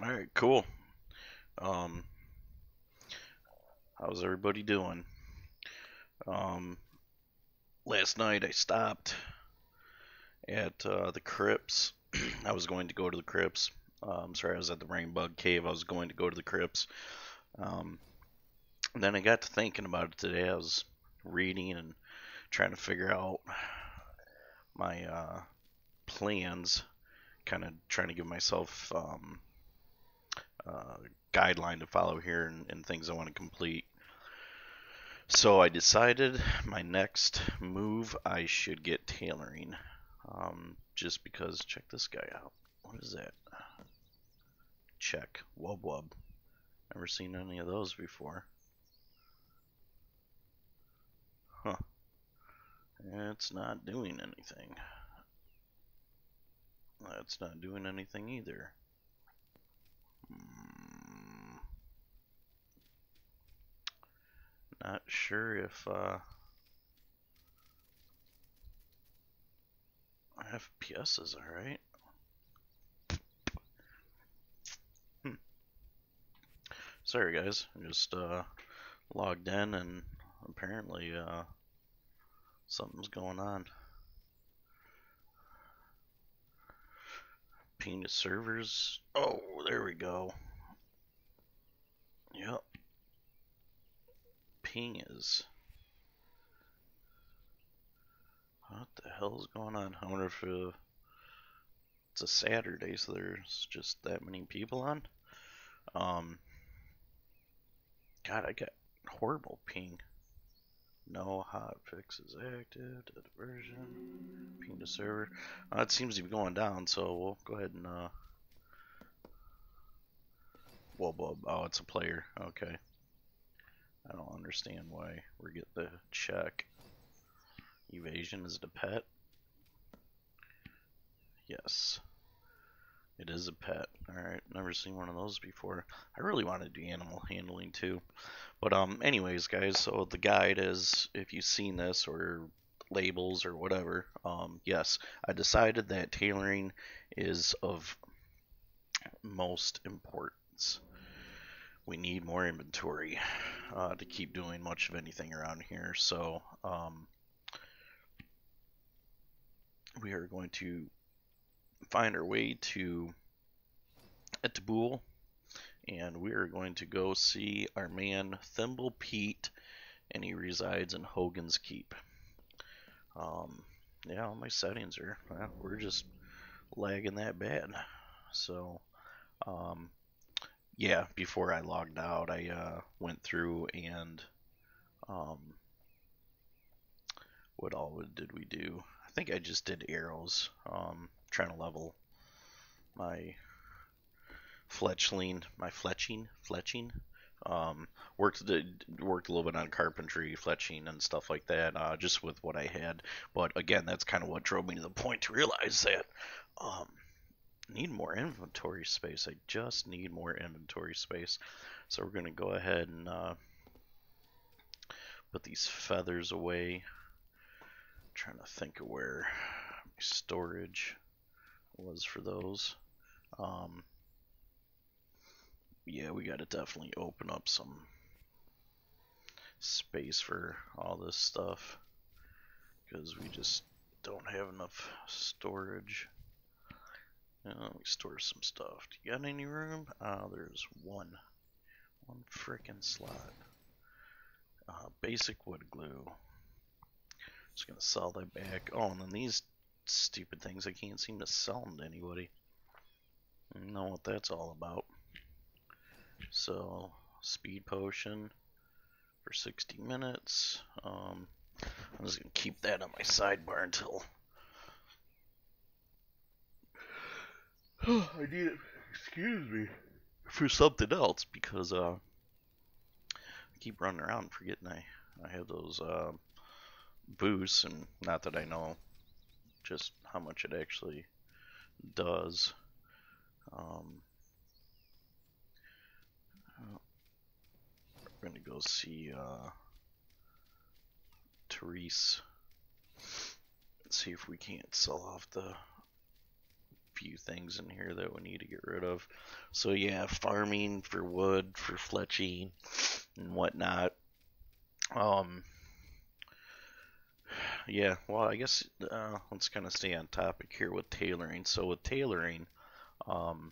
All right, cool. Um, how's everybody doing? Um, Last night I stopped at the crypts. I was going to go to the crypts. Sorry, I was at the Rainbug Cave. I was going to go to the crypts. Um, and then I got to thinking about it today. I was reading and trying to figure out my plans, kind of trying to give myself uh, guideline to follow here and things I want to complete. So I decided my next move I should get tailoring. Just because, check this guy out. What is that? Check. Wub wub. Never seen any of those before. Huh. It's not doing anything. That's not doing anything either. Not sure if FPS is alright. Sorry guys, I just logged in and apparently something's going on. Ping to servers. Oh, there we go. Yep. Ping is. What the hell is going on? I wonder if it's a Saturday, so there's just that many people on. God, I got horrible ping. No hot fixes active. Version. Ping to server. It seems to be going down, so we'll go ahead and Whoa, oh, it's a player. Okay. I don't understand why we get the check. Evasion, is it a pet? Yes. It is a pet. Alright, never seen one of those before. I really want to do animal handling too. But anyways guys, so the guide is, if you've seen this or labels or whatever, yes, I decided that tailoring is of most importance. We need more inventory to keep doing much of anything around here. So we are going to find our way to Eltibule, and we are going to go see our man Thimble Pete, and he resides in Hogan's Keep. Yeah, all my settings are, we're just lagging that bad. So yeah, before I logged out, I went through and what all did we do? I think I just did arrows, trying to level my fletching. Worked a little bit on carpentry, fletching, and stuff like that, just with what I had. But again, that's kind of what drove me to the point to realize that need more inventory space. I just need more inventory space. So we're gonna go ahead and put these feathers away. I'm trying to think of where my storage was for those. Yeah, we gotta definitely open up some space for all this stuff because we just don't have enough storage. Let me store some stuff. Do you got any room? There's one frickin' slot. Basic wood glue. Just gonna sell that back. Oh, and then these stupid things, I can't seem to sell them to anybody. I don't know what that's all about. So, speed potion for 60 minutes. I'm just gonna keep that on my sidebar until I need it, excuse me, for something else, because I keep running around forgetting I have those boosts, and not that I know just how much it actually does. We're gonna go see Therese. See if we can't sell off the few things in here that we need to get rid of. So yeah, farming for wood, for fletching and whatnot. Yeah, well, I guess let's kind of stay on topic here with tailoring. So with tailoring, um,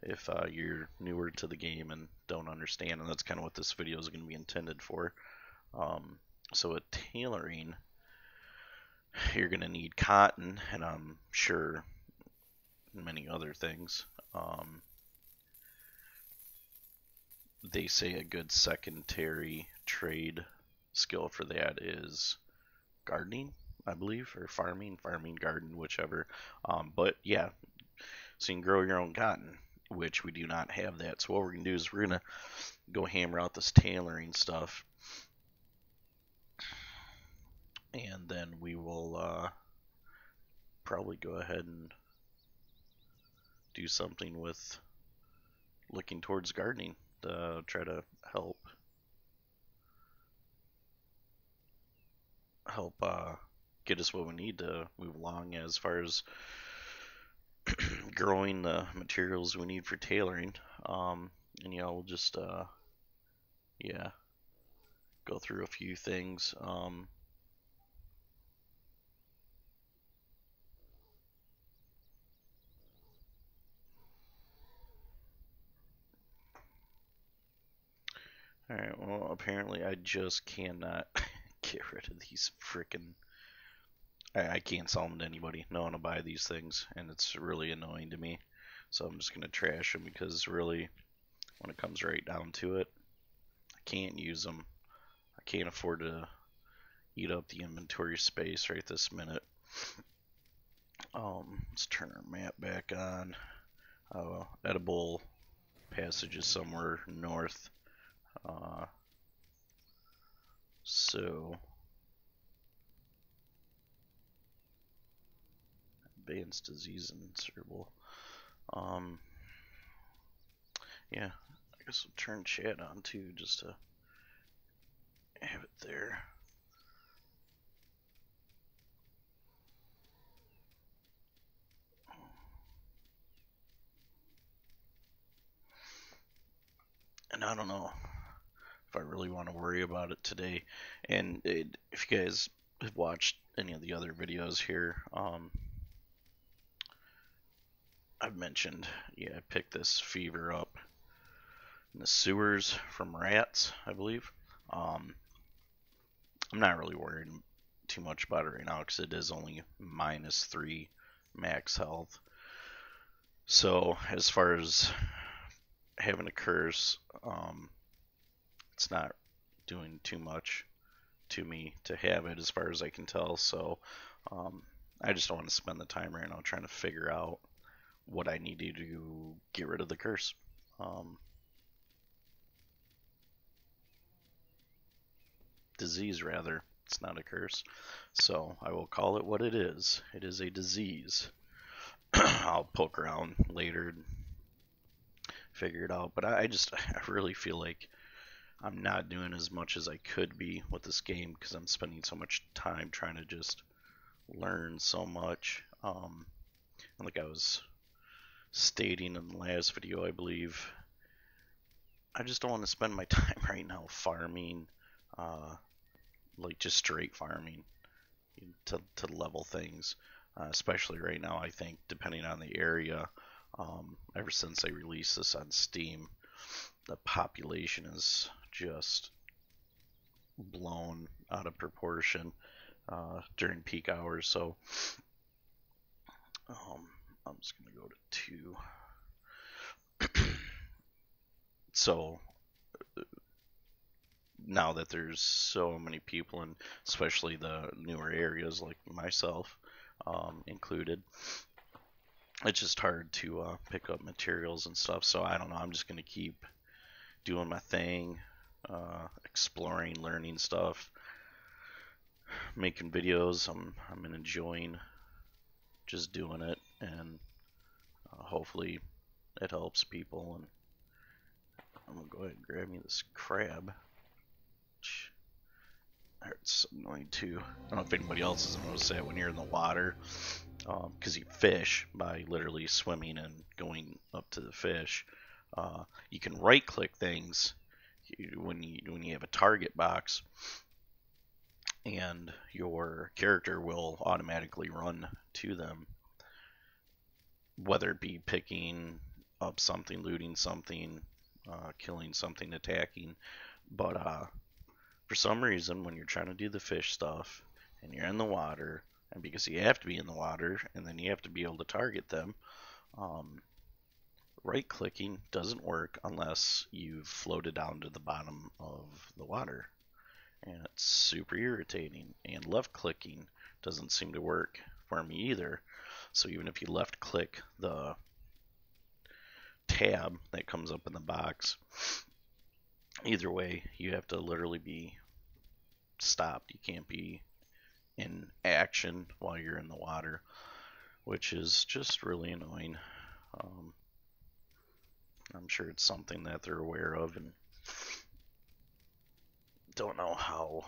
if you're newer to the game and don't understand, and that's kind of what this video is going to be intended for. So with tailoring, you're going to need cotton, and I'm sure many other things. They say a good secondary trade skill for that is gardening, I believe, or farming, garden, whichever. But yeah, so you can grow your own cotton, which we do not have that. So what we're going to do is we're going to go hammer out this tailoring stuff, and then we will probably go ahead and do something with looking towards gardening to try to help get us what we need to move along as far as growing the materials we need for tailoring. And yeah, we'll just yeah, go through a few things. Alright, well, apparently I just cannot get rid of these frickin'. I can't sell them to anybody. No one will buy these things, and it's really annoying to me. So I'm just going to trash them because really, when it comes right down to it, I can't use them. I can't afford to eat up the inventory space right this minute. Let's turn our map back on. Eltibule passage is somewhere north. So advanced disease and cerebral. Yeah, I guess I'll turn chat on too, just to have it there. And I don't know if I really want to worry about it today. And if you guys have watched any of the other videos here, I've mentioned, yeah, I picked this fever up in the sewers from rats, I believe. I'm not really worried too much about it right now because it is only -3 max health. So as far as having a curse, it's not doing too much to me to have it as far as I can tell. So I just don't want to spend the time right now trying to figure out what I need to do to get rid of the curse. Disease, rather. It's not a curse. So I will call it what it is. It is a disease. I'll poke around later and figure it out. But I really feel like I'm not doing as much as I could be with this game because I'm spending so much time trying to just learn so much. Like I was stating in the last video, I believe, I just don't want to spend my time right now farming, like just straight farming to level things. Especially right now, I think, depending on the area, ever since they released this on Steam, the population is just blown out of proportion during peak hours. So I'm just going to go to 2. So now that there's so many people, and especially the newer areas like myself included, it's just hard to pick up materials and stuff. So I don't know, I'm just going to keep doing my thing, exploring, learning stuff, making videos. I'm enjoying just doing it, and hopefully it helps people. And I'm gonna go ahead and grab me this crab. It's annoying too. I don't know if anybody else has noticed that when you're in the water, because you fish by literally swimming and going up to the fish. You can right-click things when you have a target box, and your character will automatically run to them, whether it be picking up something, looting something, killing something, attacking. But for some reason, when you're trying to do the fish stuff and you're in the water, and because you have to be in the water and then you have to be able to target them, right clicking doesn't work unless you've floated down to the bottom of the water, and it's super irritating. And left clicking doesn't seem to work for me either, so even if you left click the tab that comes up in the box, either way you have to literally be stopped. You can't be in action while you're in the water, which is just really annoying. I'm sure it's something that they're aware of, and don't know how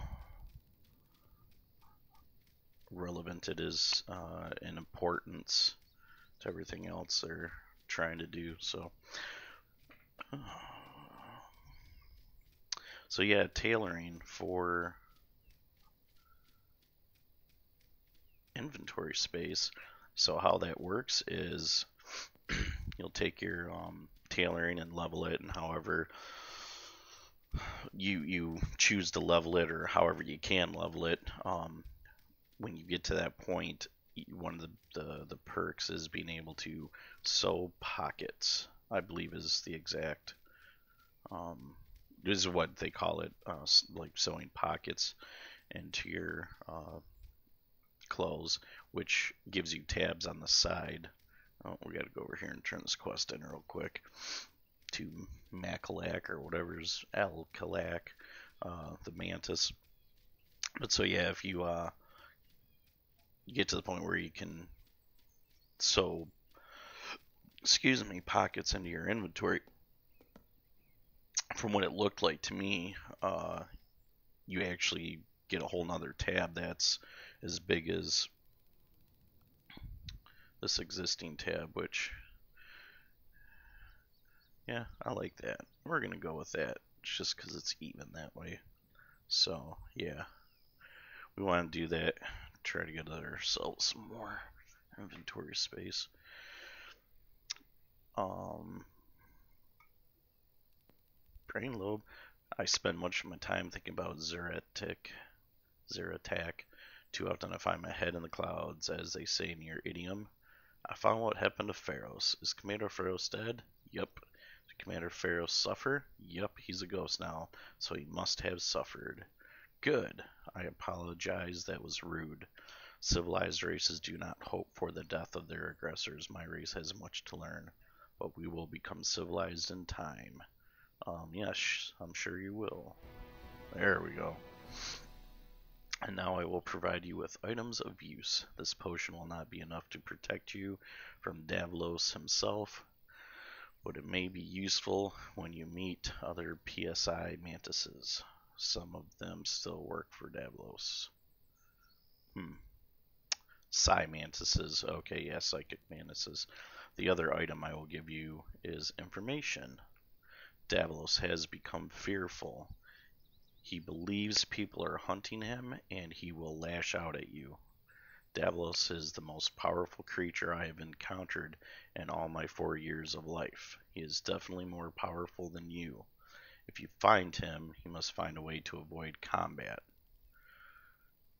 relevant it is in importance to everything else they're trying to do. So yeah, tailoring for inventory space. So how that works is you'll take your tailoring and level it, and however you choose to level it, or however you can level it, when you get to that point, one of the perks is being able to sew pockets, I believe is the exact this is what they call it, like sewing pockets into your clothes, which gives you tabs on the side. Oh, we got to go over here and turn this quest in real quick to Macalac, or whatever's Alcalac, the mantis. But so yeah, if you get to the point where you can sew, pockets into your inventory, from what it looked like to me, you actually get a whole nother tab that's as big as this existing tab, which, yeah, I like that. We're gonna go with that just because it's even that way. So yeah, we want to do that, try to get ourselves some more inventory space. Brain lobe. I spend much of my time thinking about Zeratak. Too often I find my head in the clouds, as they say in your idiom. I found what happened to Pharaohs. Is Commander Pharaohs dead? Yup. Did Commander Pharaohs suffer? Yup, he's a ghost now, so he must have suffered. Good. I apologize, that was rude. Civilized races do not hope for the death of their aggressors. My race has much to learn, but we will become civilized in time. Yes, I'm sure you will. There we go. And now I will provide you with items of use. This potion will not be enough to protect you from Davlos himself, but it may be useful when you meet other PSI mantises. Some of them still work for Davlos. Psi mantises. Okay, yeah, psychic mantises. The other item I will give you is information. Davlos has become fearful. He believes people are hunting him, and he will lash out at you. Davlos is the most powerful creature I have encountered in all my 4 years of life. He is definitely more powerful than you. If you find him, you must find a way to avoid combat.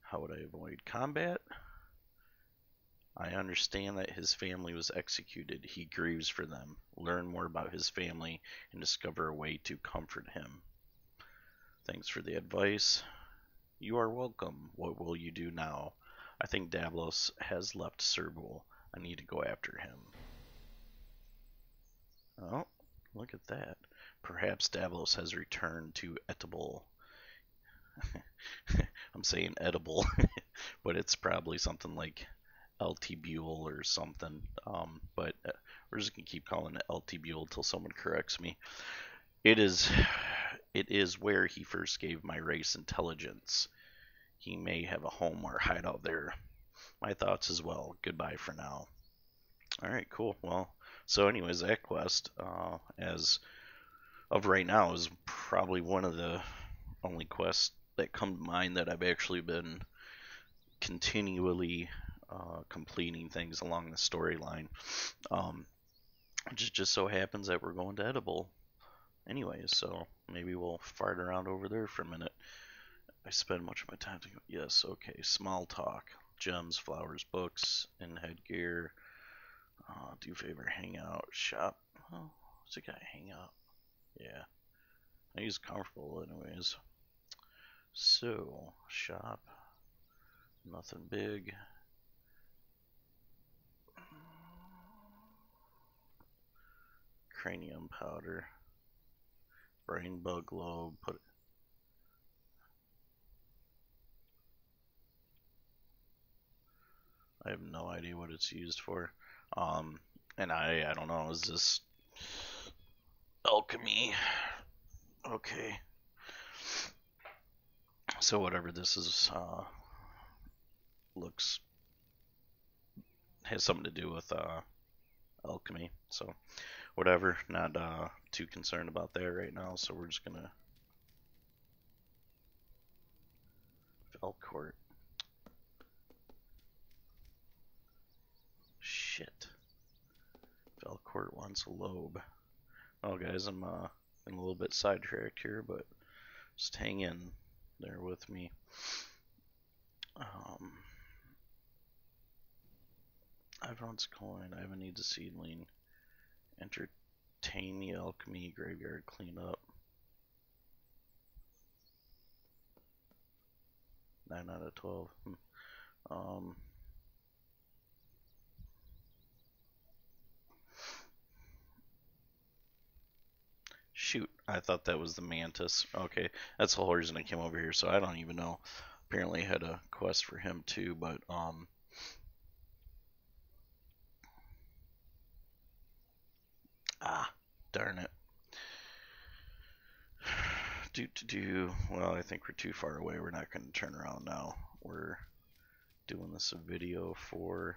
How would I avoid combat? I understand that his family was executed. He grieves for them. Learn more about his family and discover a way to comfort him. Thanks for the advice. You are welcome. What will you do now? I think Davlos has left Eltibule. I need to go after him. Oh, look at that. Perhaps Davlos has returned to Eltibule. I'm saying edible, but it's probably something like Eltibule or something. But we're just gonna keep calling it Eltibule until someone corrects me. It is where he first gave my race intelligence. he may have a home or hideout there. My thoughts as well. Goodbye for now. Alright, cool. Well, so anyways, that quest, as of right now, is probably one of the only quests that come to mind that I've actually been continually completing things along the storyline. Just so happens that we're going to Eltibule anyways, so maybe we'll fart around over there for a minute. I spend much of my time thinking, yes, okay, small talk, gems, flowers, books, and headgear. Do favor, hang out, shop. Oh, what's a guy hang out? Yeah, he's comfortable anyways. So, shop, nothing big. Cranium powder, brain bug globe, put it. I have no idea what it's used for. And I don't know, is this alchemy? Okay. So whatever this is, has something to do with alchemy. So whatever, not too concerned about that right now. So we're just gonna Velcourt. Shit. Velcourt wants a lobe. Oh guys, I'm a little bit sidetracked here, but just hang in there with me. Everyone's coin. I have a need to seedling. Entertain the alchemy graveyard cleanup. 9 out of 12. Shoot, I thought that was the mantis. Okay, that's the whole reason I came over here, so I don't even know. Apparently I had a quest for him too, but darn it. Well, I think we're too far away. We're not going to turn around now. We're doing this video for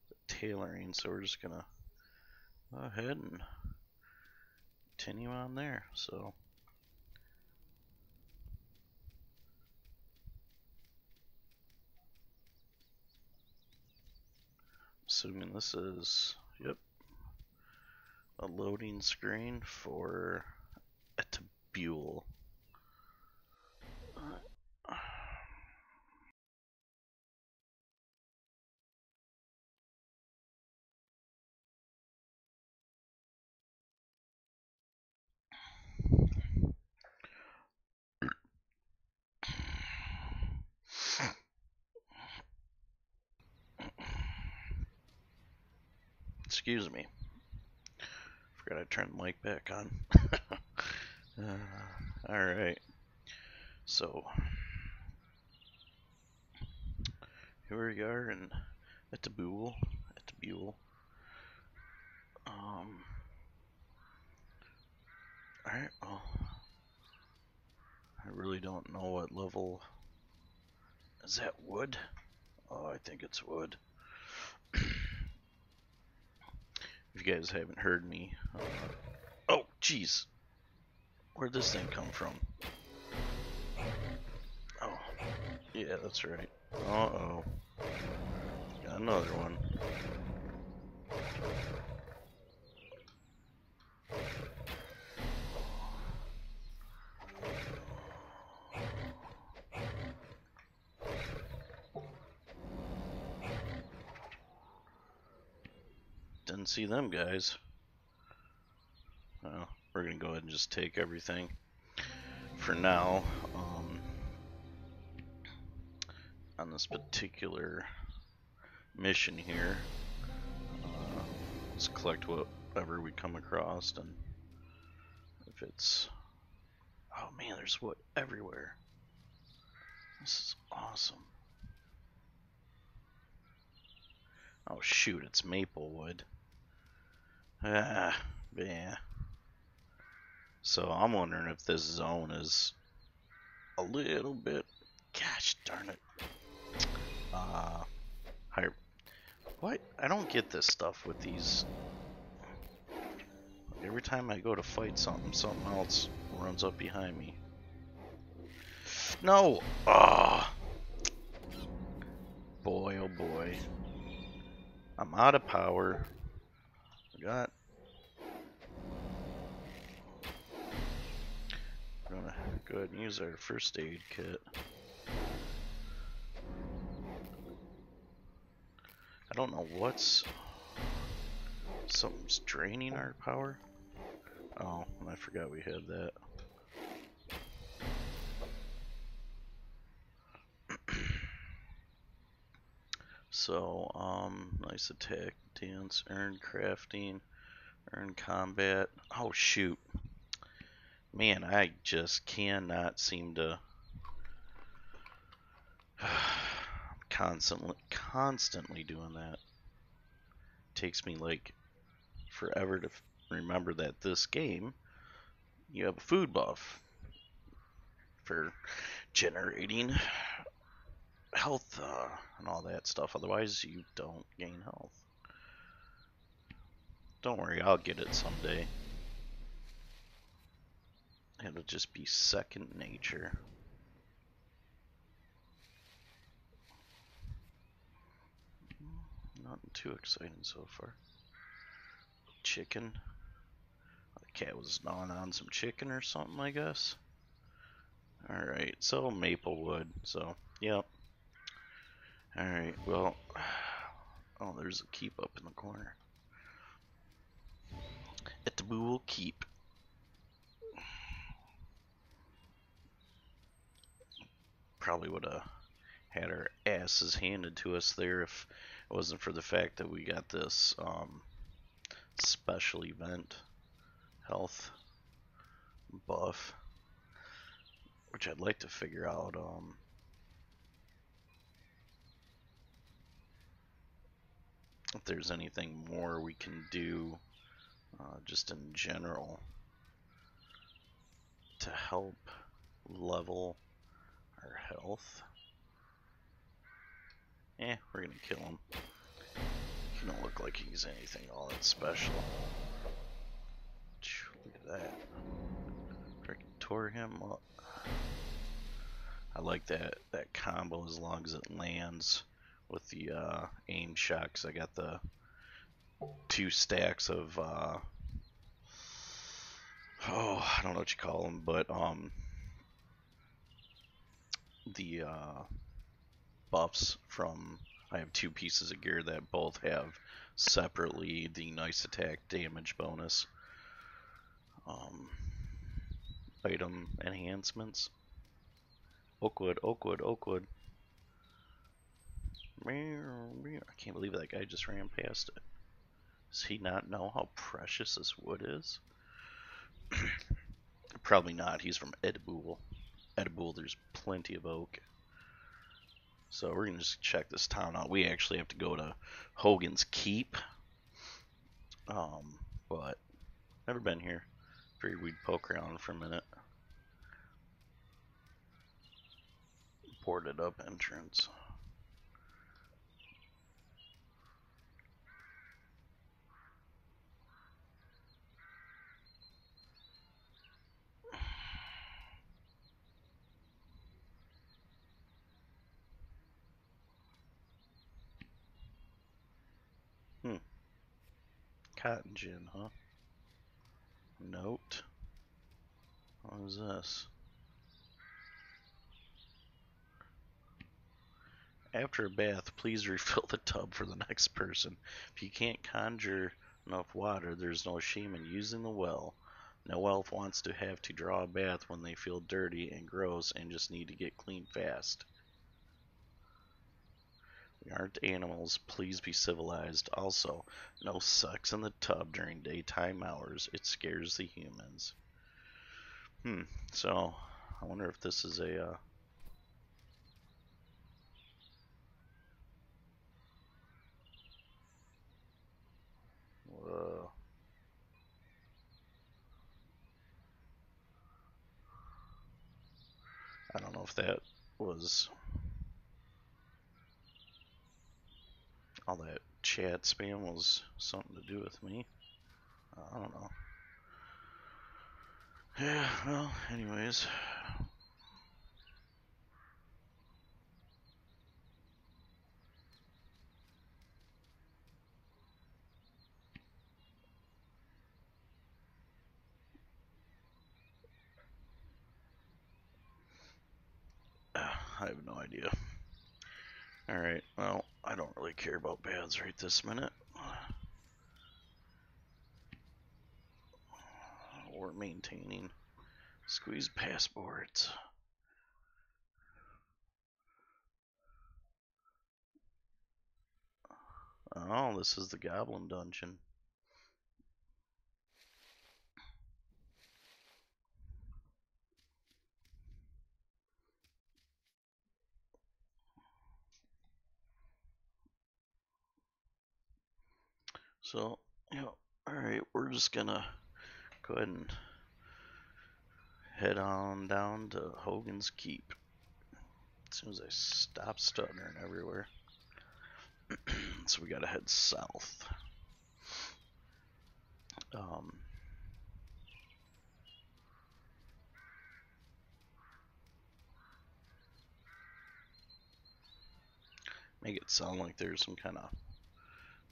the tailoring, so we're just going to go ahead and continue on there. So assuming this is, yep, a loading screen for Eltibule. Excuse me. Forgot I turned the mic back on. Alright. So, here we are in Eltibule. Alright, well, I really don't know what level. Is that wood? Oh, I think it's wood. If you guys haven't heard me. Oh, jeez. Where'd this thing come from? Oh, yeah, that's right. Uh-oh. Got another one. Didn't see them guys. Well, we're gonna go ahead and just take everything for now. On this particular mission here, let's collect whatever we come across, and if it's, oh man, there's wood everywhere. This is awesome. Oh shoot, it's maple wood. Ah, yeah. So I'm wondering if this zone is a little bit, gosh darn it, higher. What? I don't get this stuff with these. Every time I go to fight something, something else runs up behind me. No! Ah! Boy, oh boy. I'm out of power. I got. We're gonna go ahead and use our first aid kit. I don't know what's. Something's draining our power. Oh, I forgot we had that. So, nice attack, dance, earn crafting, earn combat. Oh shoot. Man, I just cannot seem to constantly doing that. Takes me like forever to remember that this game you have a food buff for generating health and all that stuff. Otherwise, you don't gain health. Don't worry, I'll get it someday. It'll just be second nature. Nothing too exciting so far. Chicken. The cat was gnawing on some chicken or something, I guess. Alright, so Maplewood. So, yep. Alright, well. Oh, there's a keep up in the corner. Eltibule keep. Probably would have had our asses handed to us there if it wasn't for the fact that we got this special event health buff, which I'd like to figure out if there's anything more we can do just in general to help level our health. We're gonna kill him. He don't look like he's anything all that special. Look at that. Freaking tore him up. I like that combo as long as it lands with the aim shot, 'cause I got the 2 stacks of I don't know what you call them, but the buffs from, I have 2 pieces of gear that both have separately the nice attack damage bonus item enhancements. Oakwood. I can't believe that guy just ran past it. Does he not know how precious this wood is? Probably not. He's from Eltibule. Eltibule, there's plenty of oak. So we're going to just check this town out. We actually have to go to Hogan's Keep. But never been here. Figured we'd poke around for a minute. Boarded up entrance. Cotton gin, huh? Note. What is this? After a bath, please refill the tub for the next person. If you can't conjure enough water, there's no shame in using the well. No elf wants to have to draw a bath when they feel dirty and gross and just need to get clean fast. We aren't animals, please be civilized. Also, no sex in the tub during daytime hours. It scares the humans. So, I wonder if this is a, whoa. know if that was all that chat spam was something to do with me. I don't know. Yeah, well, anyways. I have no idea. Alright, well, I don't really care about baths right this minute. We're maintaining. Squeeze passports. Oh, this is the Goblin Dungeon. So, alright, we're just gonna go ahead and head on down to Hogan's Keep. As soon as I stop stuttering everywhere. So we gotta head south. Make it sound like there's some kind of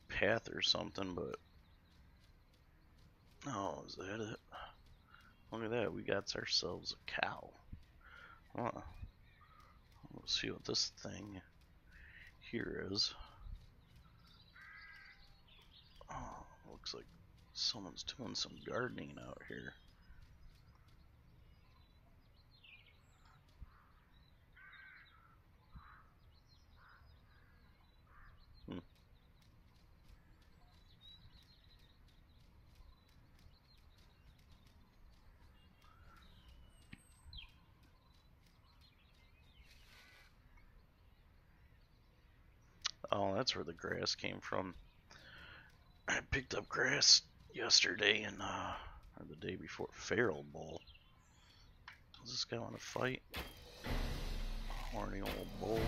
path or something, but oh, is that it? Look at that, we got ourselves a cow. Huh. Let's see what this thing here is. Oh, looks like someone's doing some gardening out here. Oh, that's where the grass came from. I picked up grass yesterday and or the day before. Feral bull. Does this guy want to fight? Horny old bull.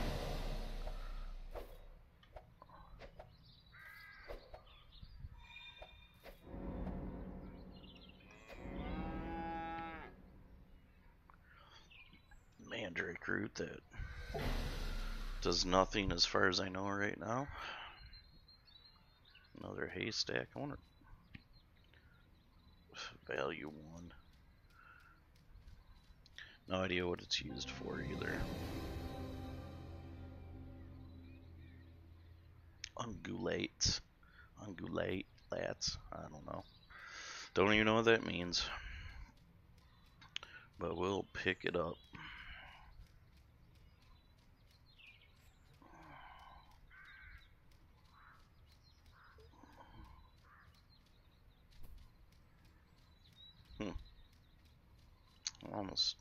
Mandrake root that does nothing as far as I know right now. Another haystack. I wonder. Value 1. No idea what it's used for either. Ungulate. Ungulate. Lats. I don't know. Don't even know what that means. But we'll pick it up. Almost.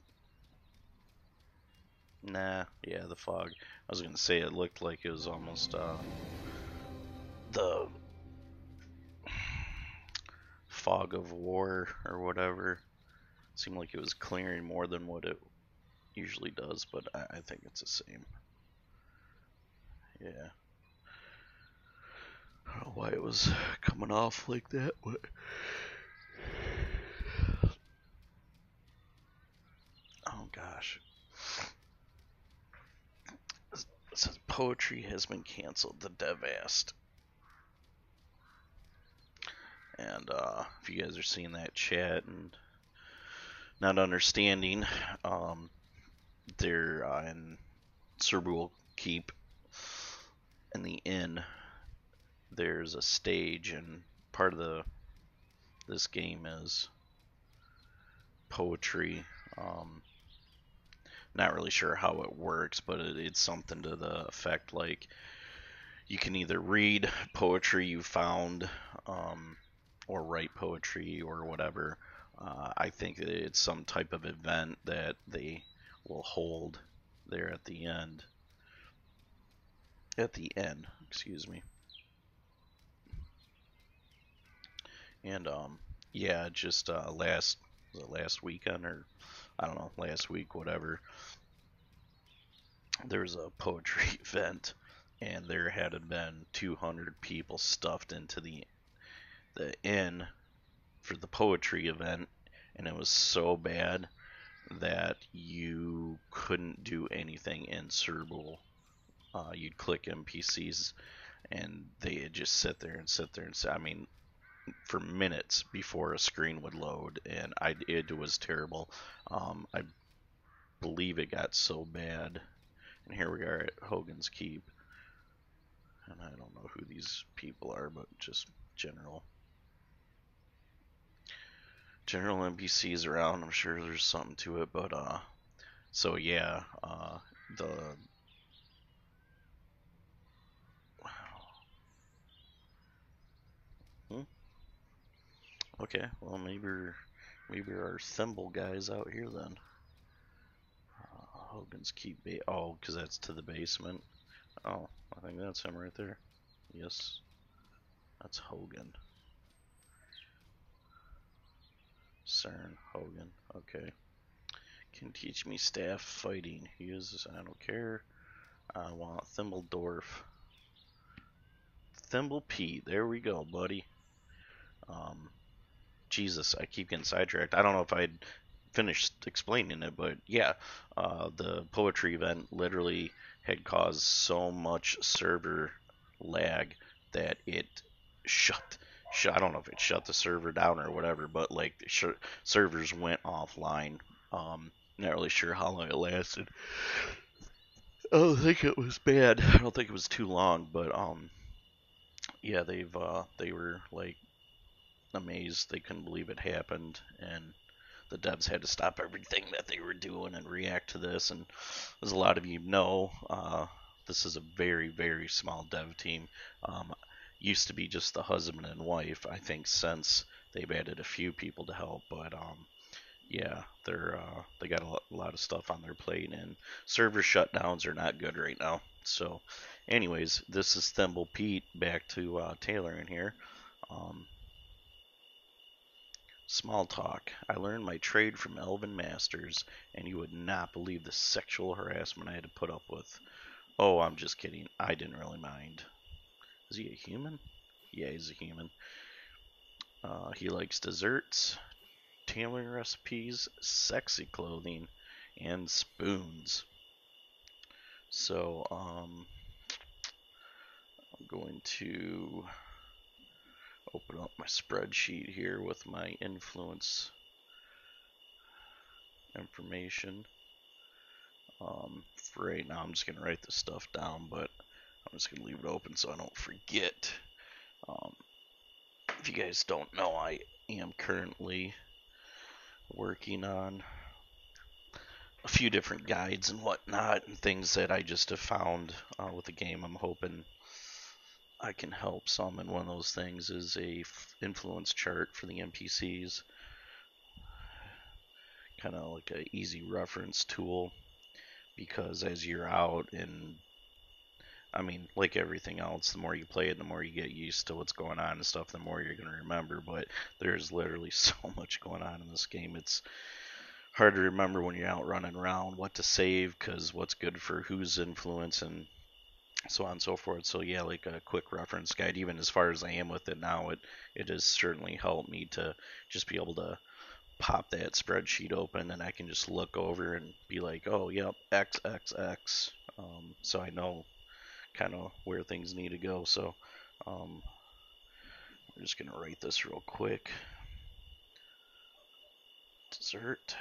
Nah, yeah, the fog. I was gonna say it looked like it was almost the fog of war or whatever. It seemed like it was clearing more than what it usually does, but I think it's the same. Yeah. I don't know why it was coming off like that, but oh gosh. It says poetry has been canceled. The dev asked. And if you guys are seeing that chat and not understanding, they're in Eltibule Keep in the inn. There's a stage, and part of this game is poetry. Not really sure how it works, but it's something to the effect like you can either read poetry you found, or write poetry or whatever. I think it's some type of event that they will hold there at the end. At the end, excuse me. And yeah, just last weekend, or I don't know, last week, whatever. There's a poetry event, and there had been 200 people stuffed into the inn for the poetry event, and it was so bad that you couldn't do anything in Cerbal. You'd click NPCs, and they'd just sit there and sit there and sit. I mean, for minutes before a screen would load, and it was terrible. I believe it got so bad, and here we are at Hogan's Keep, and I don't know who these people are, but just general NPCs around. I'm sure there's something to it, but so yeah, the hmm? Okay, well maybe our thimble guys out here then. Hogan's Keep. Oh, because that's to the basement. Oh, I think that's him right there. Yes, that's Hogan. CERN Hogan. Okay. Can teach me staff fighting. He is. I don't care. I want Thimbledorf. Thimble Pete. There we go, buddy. Um, Jesus, I keep getting sidetracked. I don't know if I'd finished explaining it, but yeah, the poetry event literally had caused so much server lag that it shut. I don't know if it shut the server down or whatever, but like the servers went offline. Not really sure how long it lasted. I don't think it was bad. I don't think it was too long, but yeah, they were like amazed. They couldn't believe it happened, and the devs had to stop everything that they were doing and react to this. And as a lot of you know, this is a very, very small dev team. Used to be just the husband and wife. I think since they've added a few people to help, but yeah, they got a lot of stuff on their plate, and server shutdowns are not good right now. So, anyways, this is Thimble Pete back to tailoring here. Um, Small talk. I learned my trade from Elven Masters, and you would not believe the sexual harassment I had to put up with. Oh, I'm just kidding. I didn't really mind. Is he a human? Yeah, he's a human. He likes desserts, tailoring recipes, sexy clothing, and spoons. So, I'm going to open up my spreadsheet here with my influence information. For right now, I'm just going to write this stuff down, but I'm just going to leave it open so I don't forget. Um, if you guys don't know, I am currently working on a few different guides and whatnot, and things that I just have found with the game. I'm hoping I can help some, and one of those things is a influence chart for the NPCs, kind of like a easy reference tool, because as you're out, and I mean, like everything else, the more you play it, the more you get used to what's going on and stuff, the more you're going to remember. But there's literally so much going on in this game. It's hard to remember when you're out running around what to save, because what's good for whose influence, and so on and so forth. So yeah, like a quick reference guide, even as far as I am with it now, it has certainly helped me to just be able to pop that spreadsheet open, and I can just look over and be like, oh yep, X X X. So I know kind of where things need to go. So we're just gonna write this real quick. Dessert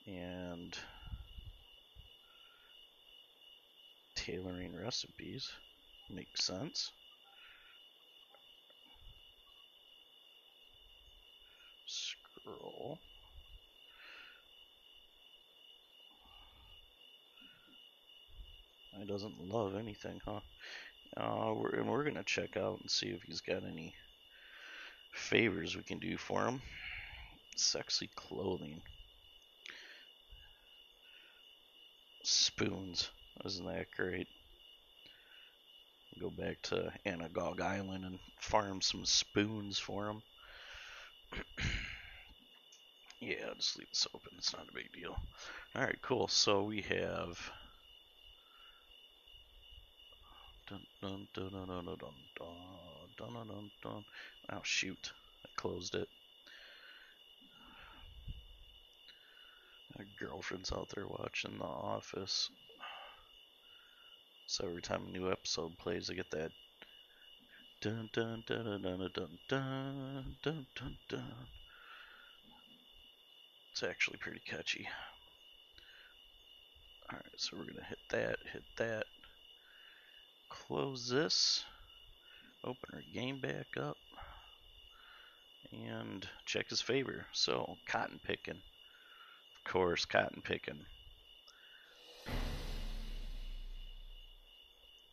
and tailoring recipes makes sense. Scroll. He doesn't love anything, huh? We're gonna check out and see if he's got any favors we can do for him. Sexy clothing. Spoons. Isn't that great? Go back to Anagog Island and farm some spoons for him. Yeah, I'll just leave this open. It's not a big deal. Alright, cool. So we have... Dun, dun, dun, dun, dun, dun, dun, dun, dun, dun, dun. Oh, shoot. I closed it. My girlfriend's out there watching The Office. So every time a new episode plays, I get that dun dun dun dun dun dun dun dun dun dun. It's actually pretty catchy. Alright, so we're gonna hit that, close this, open our game back up, and check his favor. So, cotton picking. Of course, cotton picking.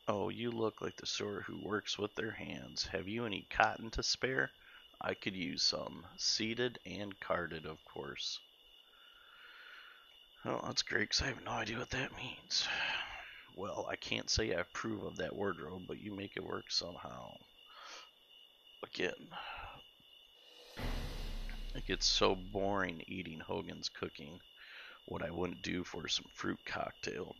Oh, you look like the sort who works with their hands. Have you any cotton to spare? I could use some. Seeded and carded, of course. Oh, that's great, because I have no idea what that means. Well, I can't say I approve of that wardrobe, but you make it work somehow. Again, it gets so boring eating Hogan's cooking. What I wouldn't do for some fruit cocktail.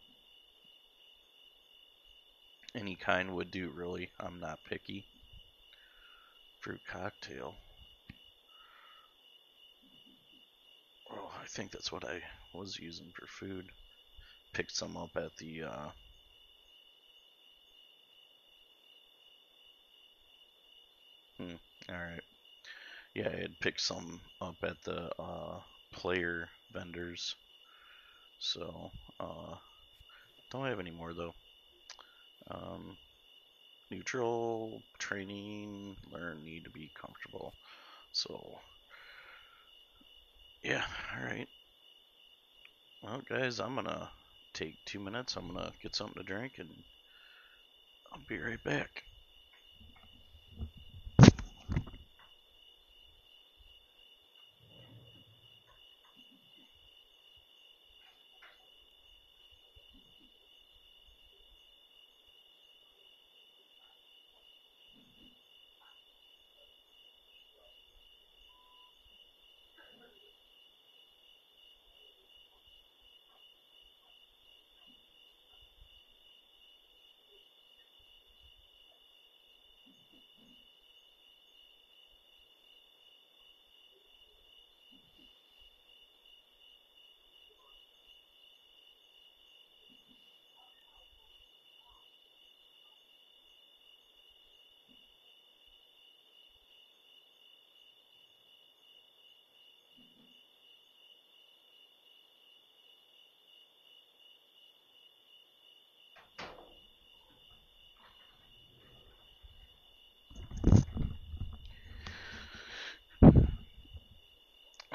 Any kind would do, really. I'm not picky. Fruit cocktail. Oh, I think that's what I was using for food. Picked some up at the, alright. Yeah, I had picked some up at the, player vendors. So, don't have any more, though. Neutral, training, learn, need to be comfortable. So, yeah, alright. Well, guys, I'm gonna take 2 minutes. I'm gonna get something to drink, and I'll be right back.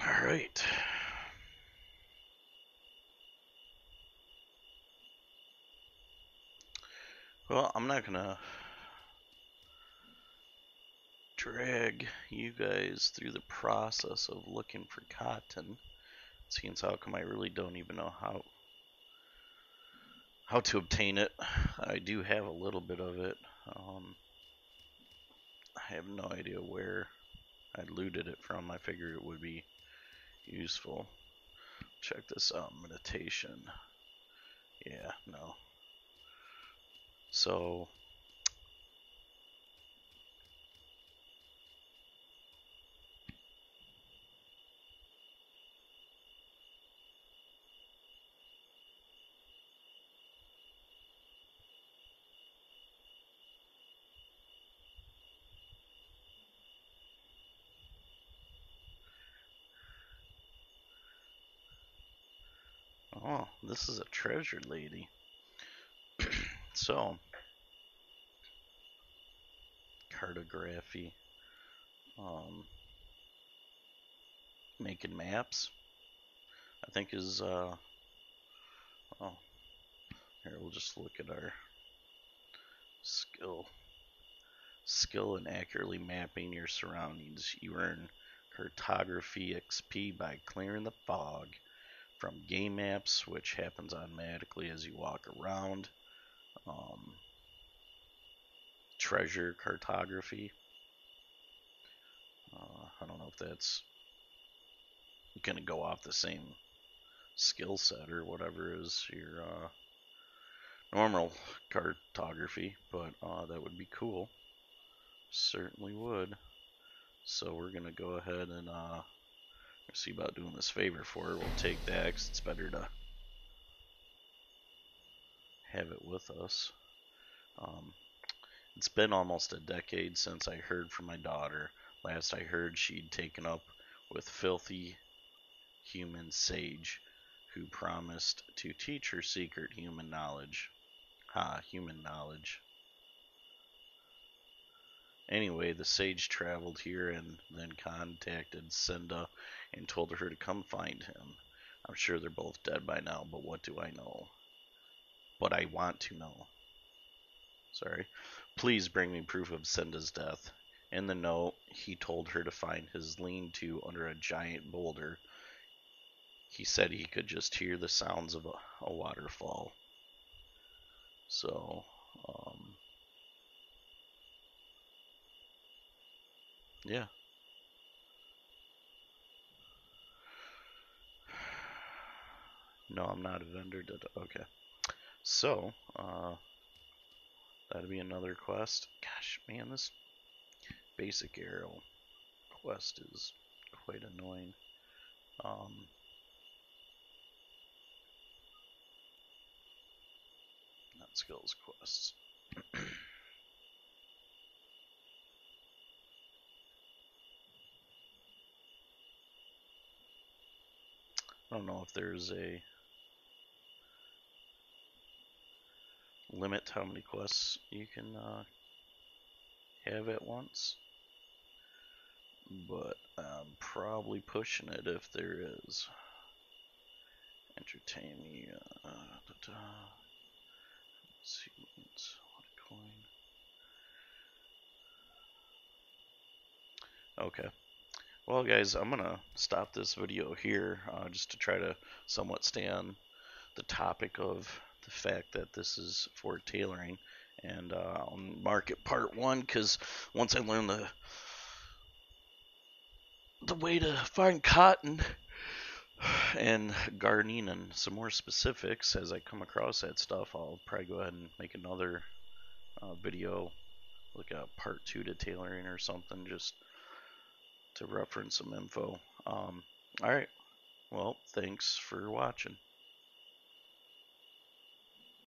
Alright. Well, I'm not gonna drag you guys through the process of looking for cotton, seeing as how come I really don't even know how to obtain it. I do have a little bit of it. I have no idea where I looted it from. I figured it would be useful. Check this out, meditation. Yeah, no. So, oh, this is a treasure lady. So, cartography. Making maps, I think is, oh, here, we'll just look at our skill. Skill in accurately mapping your surroundings. You earn cartography XP by clearing the fog from game maps, which happens automatically as you walk around. Treasure cartography. I don't know if that's gonna go off the same skill set or whatever as your normal cartography, but that would be cool. Certainly would. So we're gonna go ahead and see about doing this favor for her. We'll take that because it's better to have it with us. It's been almost a decade since I heard from my daughter. Last I heard, she'd taken up with filthy human sage who promised to teach her secret human knowledge. Human knowledge. Anyway, the sage traveled here and then contacted Cinda and told her to come find him. I'm sure they're both dead by now, but what do I know? But I want to know. Sorry. Please bring me proof of Cinda's death. In the note, he told her to find his lean-to under a giant boulder. He said he could just hear the sounds of a waterfall. So, yeah. No, I'm not a vendor. Okay. So, that'd be another quest. Gosh, man, this basic arrow quest is quite annoying. Not skills quests. I don't know if there's a limit to how many quests you can have at once, but I'm probably pushing it if there is. Entertain me. Sequence. What a coin. Okay. Well, guys, I'm gonna stop this video here just to try to somewhat stay on the topic of the fact that this is for tailoring, and I'll mark it part 1 because once I learn the way to find cotton and gardening and some more specifics as I come across that stuff, I'll probably go ahead and make another video, like a part 2 to tailoring or something, just to reference some info. Alright, well, thanks for watching.